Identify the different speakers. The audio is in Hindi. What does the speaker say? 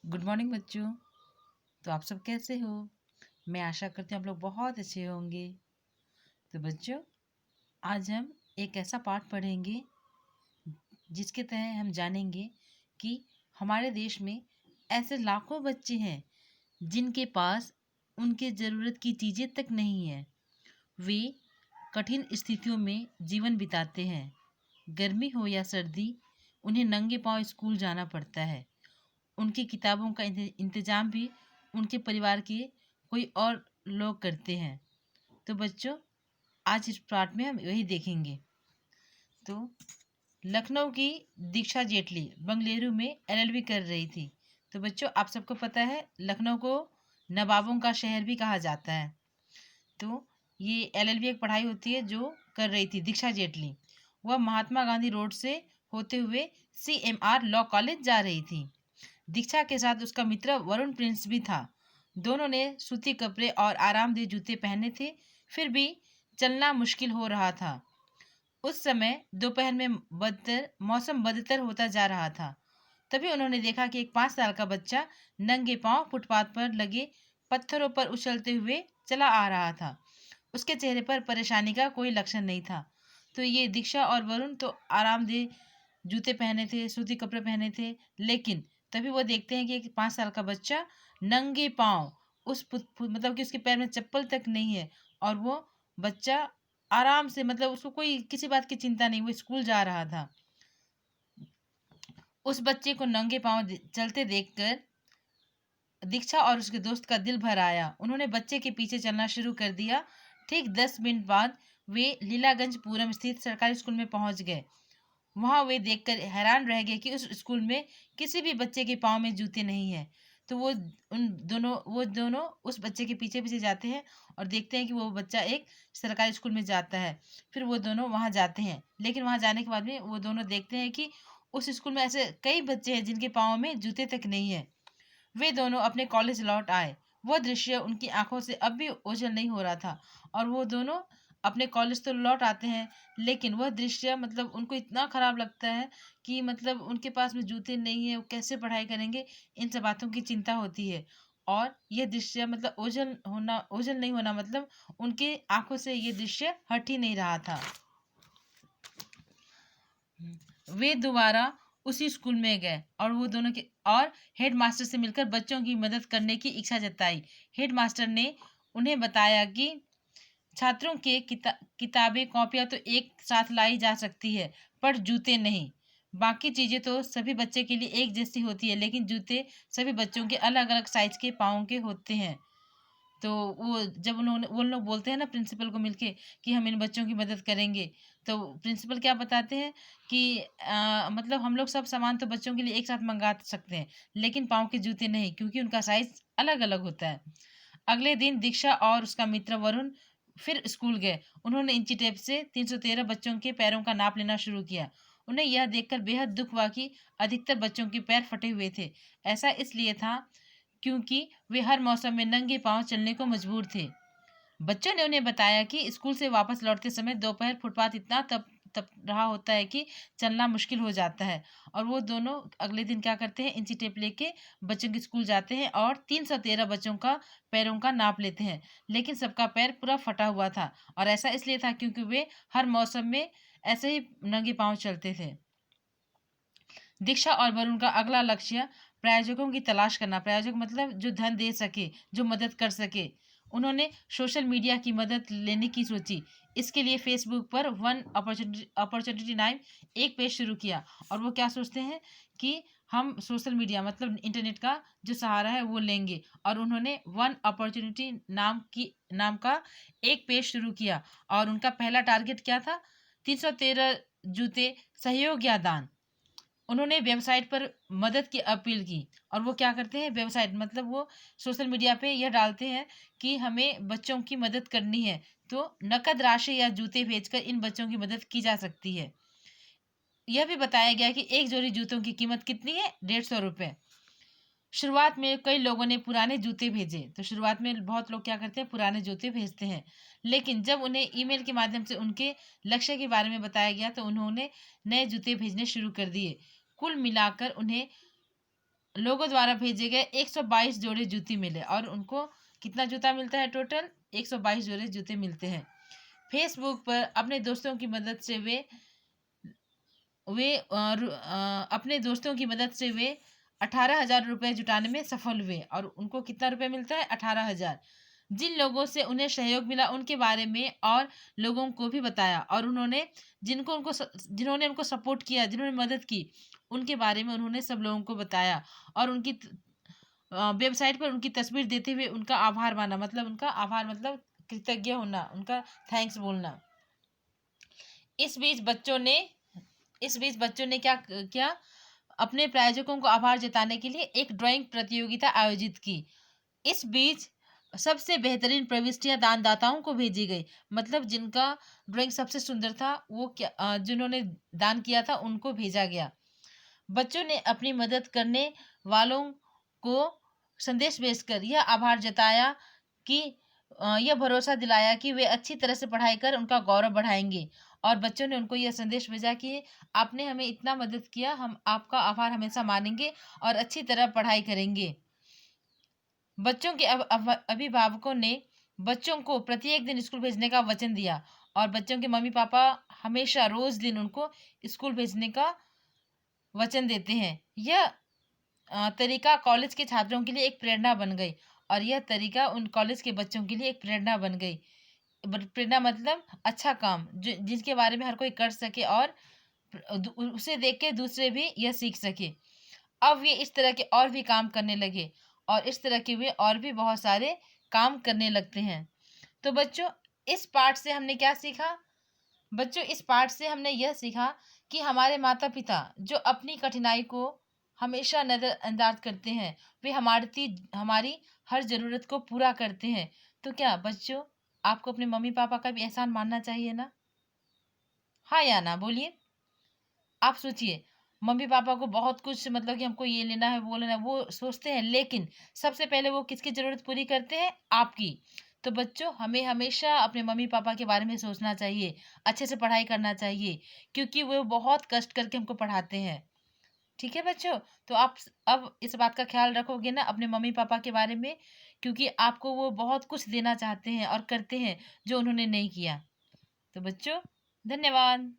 Speaker 1: गुड मॉर्निंग बच्चों। तो आप सब कैसे हो? मैं आशा करती हूँ आप लोग बहुत अच्छे होंगे। तो बच्चों, आज हम एक ऐसा पाठ पढ़ेंगे जिसके तहत हम जानेंगे कि हमारे देश में ऐसे लाखों बच्चे हैं जिनके पास उनके ज़रूरत की चीज़ें तक नहीं है। वे कठिन स्थितियों में जीवन बिताते हैं। गर्मी हो या सर्दी, उन्हें नंगे पांव स्कूल जाना पड़ता है। उनकी किताबों का इंतज़ाम भी उनके परिवार के कोई और लोग करते हैं। तो बच्चों, आज इस पाठ में हम वही देखेंगे। तो लखनऊ की दीक्षा जेटली बंगलुरु में एलएलबी कर रही थी। तो बच्चों, आप सबको पता है लखनऊ को नवाबों का शहर भी कहा जाता है। तो ये एलएलबी एक पढ़ाई होती है जो कर रही थी दीक्षा जेटली। वह महात्मा गांधी रोड से होते हुए सीएमआर लॉ कॉलेज जा रही थी। दीक्षा के साथ उसका मित्र वरुण प्रिंस भी था। दोनों ने सूती कपड़े और आरामदेह जूते पहने थे, फिर भी चलना मुश्किल हो रहा था। उस समय दोपहर में मौसम बदतर होता जा रहा था। तभी उन्होंने देखा कि एक 5 साल का बच्चा नंगे पांव फुटपाथ पर लगे पत्थरों पर उछलते हुए चला आ रहा था। उसके चेहरे पर परेशानी का कोई लक्षण नहीं था। तो ये दीक्षा और वरुण तो आरामदेह जूते पहने थे, सूती कपड़े पहने थे, लेकिन तभी वो देखते हैं कि एक 5 साल का बच्चा नंगे पाँव मतलब कि उसके पैर में चप्पल तक नहीं है, और वो बच्चा आराम से, मतलब उसको कोई किसी बात की चिंता नहीं, वो स्कूल जा रहा था। उस बच्चे को नंगे पाँव चलते देखकर दीक्षा और उसके दोस्त का दिल भर आया। उन्होंने बच्चे के पीछे चलना शुरू कर दिया। ठीक 10 मिनट बाद वे लीलागंज पूरम स्थित सरकारी स्कूल में पहुंच गए। वहां वे देखकर हैरान रह गए कि उस स्कूल में किसी भी बच्चे के पाँव में जूते नहीं है। तो वो दोनों उस बच्चे के पीछे पीछे जाते हैं और देखते हैं कि वो बच्चा एक सरकारी स्कूल में जाता है। फिर वो दोनों वहां जाते हैं, लेकिन वहां जाने के बाद में वो दोनों देखते हैं कि उस स्कूल में ऐसे कई बच्चे हैं जिनके पाँव में जूते तक नहीं है। वे दोनों अपने कॉलेज लौट आए। वह दृश्य उनकी आंखों से अब भी ओझल नहीं हो रहा था, और वो दोनों अपने कॉलेज तो लौट आते हैं, लेकिन वह दृश्य मतलब उनको इतना खराब लगता है कि मतलब उनके पास में जूते नहीं है, वो कैसे पढ़ाई करेंगे, इन सब बातों की चिंता होती है। और यह दृश्य मतलब ओझल नहीं होना मतलब उनके आंखों से ये दृश्य हट ही नहीं रहा था। वे दोबारा उसी स्कूल में गए और वो दोनों के और हेडमास्टर से मिलकर बच्चों की मदद करने की इच्छा जताई। हेडमास्टर ने उन्हें बताया कि छात्रों के किताबें कॉपियां तो एक साथ लाई जा सकती है, पर जूते नहीं। बाकी चीज़ें तो सभी बच्चे के लिए एक जैसी होती है, लेकिन जूते सभी बच्चों के अलग अलग साइज के पाँव के होते हैं। तो वो जब वो लोग बोलते हैं ना प्रिंसिपल को मिलके कि हम इन बच्चों की मदद करेंगे, तो प्रिंसिपल क्या बताते हैं कि मतलब हम लोग सब सामान तो बच्चों के लिए एक साथ मंगा सकते हैं, लेकिन पाँव के जूते नहीं, क्योंकि उनका साइज अलग अलग होता है। अगले दिन दीक्षा और उसका मित्र वरुण फिर स्कूल गए। उन्होंने इंची टेप से 313 बच्चों के पैरों का नाप लेना शुरू किया। उन्हें यह देखकर बेहद दुख हुआ कि अधिकतर बच्चों के पैर फटे हुए थे। ऐसा इसलिए था क्योंकि वे हर मौसम में नंगे पांव चलने को मजबूर थे। बच्चों ने उन्हें बताया कि स्कूल से वापस लौटते समय दोपहर फुटपाथ इतना तप तप रहा होता है कि चलना मुश्किल हो जाता है। और वो दोनों अगले दिन क्या करते हैं, इंची टेप लेके बच्चों के स्कूल जाते हैं और 313 बच्चों का पैरों का नाप लेते हैं, लेकिन सबका पैर पूरा फटा हुआ था। और ऐसा इसलिए था क्योंकि वे हर मौसम में ऐसे ही नंगे पांव चलते थे। दीक्षा और वरुण का अगला लक्ष्य प्रायोजकों की तलाश करना। प्रायोजक मतलब जो धन दे सके, जो मदद कर सके। उन्होंने सोशल मीडिया की मदद लेने की सोची। इसके लिए फेसबुक पर वन अपॉर्चुनिटी नाम एक पेज शुरू किया। और वो क्या सोचते हैं कि हम सोशल मीडिया मतलब इंटरनेट का जो सहारा है वो लेंगे, और उन्होंने वन अपॉर्चुनिटी नाम का एक पेज शुरू किया। और उनका पहला टारगेट क्या था? 313 जूते, सहयोग या दान। उन्होंने वेबसाइट पर मदद की अपील की। और वो क्या करते हैं, वेबसाइट मतलब वो सोशल मीडिया पे यह डालते हैं कि हमें बच्चों की मदद करनी है, तो नकद राशि या जूते भेजकर इन बच्चों की मदद की जा सकती है। यह भी बताया गया कि एक जोड़ी जूतों की कीमत कितनी है? 150 रुपये। शुरुआत में कई लोगों ने पुराने जूते भेजे। तो शुरुआत में बहुत लोग क्या करते हैं, पुराने जूते भेजते हैं, लेकिन जब उन्हें ईमेल के माध्यम से उनके लक्ष्य के बारे में बताया गया तो उन्होंने नए जूते भेजने शुरू कर दिए। कुल मिलाकर उन्हें लोगों द्वारा भेजे गए 122 जोड़े जूते मिले और उनको कितना जूता मिलता है? टोटल 122 जोड़े जूते मिलते हैं। फेसबुक पर अपने दोस्तों की मदद से अपने दोस्तों की मदद से वे 18,000 रुपये जुटाने में सफल हुए और उनको कितना रुपए मिलता है? 18,000। जिन लोगों से उन्हें सहयोग मिला उनके बारे में और लोगों को भी बताया और जिन्होंने उनको सपोर्ट किया, जिन्होंने मदद की, उनके बारे में उन्होंने सब लोगों को बताया और उनकी वेबसाइट पर उनकी तस्वीर देते हुए उनका आभार माना, मतलब उनका आभार मतलब कृतज्ञ होना, उनका थैंक्स बोलना। इस बीच बच्चों ने क्या किया? अपने प्रायोजकों को आभार जताने के लिए एक ड्राइंग प्रतियोगिता आयोजित की। इस बीच सबसे बेहतरीन प्रविष्टियां दानदाताओं को भेजी गई, मतलब जिनका ड्राइंग सबसे सुंदर था वो जिन्होंने दान किया था उनको भेजा गया। बच्चों ने अपनी मदद करने वालों को संदेश भेजकर यह आभार जताया कि यह भरोसा दिलाया कि वे अच्छी तरह से पढ़ाई कर उनका गौरव बढ़ाएंगे और बच्चों ने उनको यह संदेश भेजा कि आपने हमें इतना मदद किया, हम आपका आभार हमेशा मानेंगे और अच्छी तरह पढ़ाई करेंगे। बच्चों के अभिभावकों ने बच्चों को प्रत्येक दिन स्कूल भेजने का वचन दिया और बच्चों के मम्मी पापा हमेशा रोज दिन उनको स्कूल भेजने का वचन देते हैं। यह तरीका कॉलेज के छात्रों के लिए एक प्रेरणा बन गई और यह तरीका उन कॉलेज के बच्चों के लिए एक प्रेरणा बन गई। प्रेरणा मतलब अच्छा काम जो जिसके बारे में हर कोई कर सके और उसे देख के दूसरे भी यह सीख सके। अब ये इस तरह के और भी काम करने लगे और इस तरह के वे और भी बहुत सारे काम करने लगते हैं। तो बच्चों इस पाठ से हमने क्या सीखा? बच्चों इस पाठ से हमने यह सीखा कि हमारे माता पिता जो अपनी कठिनाई को हमेशा नज़रअंदाज करते हैं, वे हमारी हर ज़रूरत को पूरा करते हैं। तो क्या बच्चों आपको अपने मम्मी पापा का भी एहसान मानना चाहिए ना? हाँ या ना बोलिए। आप सोचिए, मम्मी पापा को बहुत कुछ मतलब कि हमको ये लेना है, वो लेना है, वो सोचते हैं, लेकिन सबसे पहले वो किसकी ज़रूरत पूरी करते हैं? आपकी। तो बच्चों हमें हमेशा अपने मम्मी पापा के बारे में सोचना चाहिए, अच्छे से पढ़ाई करना चाहिए क्योंकि वो बहुत कष्ट करके हमको पढ़ाते हैं। ठीक है बच्चों? तो आप अब इस बात का ख़्याल रखोगे ना अपने मम्मी पापा के बारे में, क्योंकि आपको वो बहुत कुछ देना चाहते हैं और करते हैं जो उन्होंने नहीं किया। तो बच्चों धन्यवाद।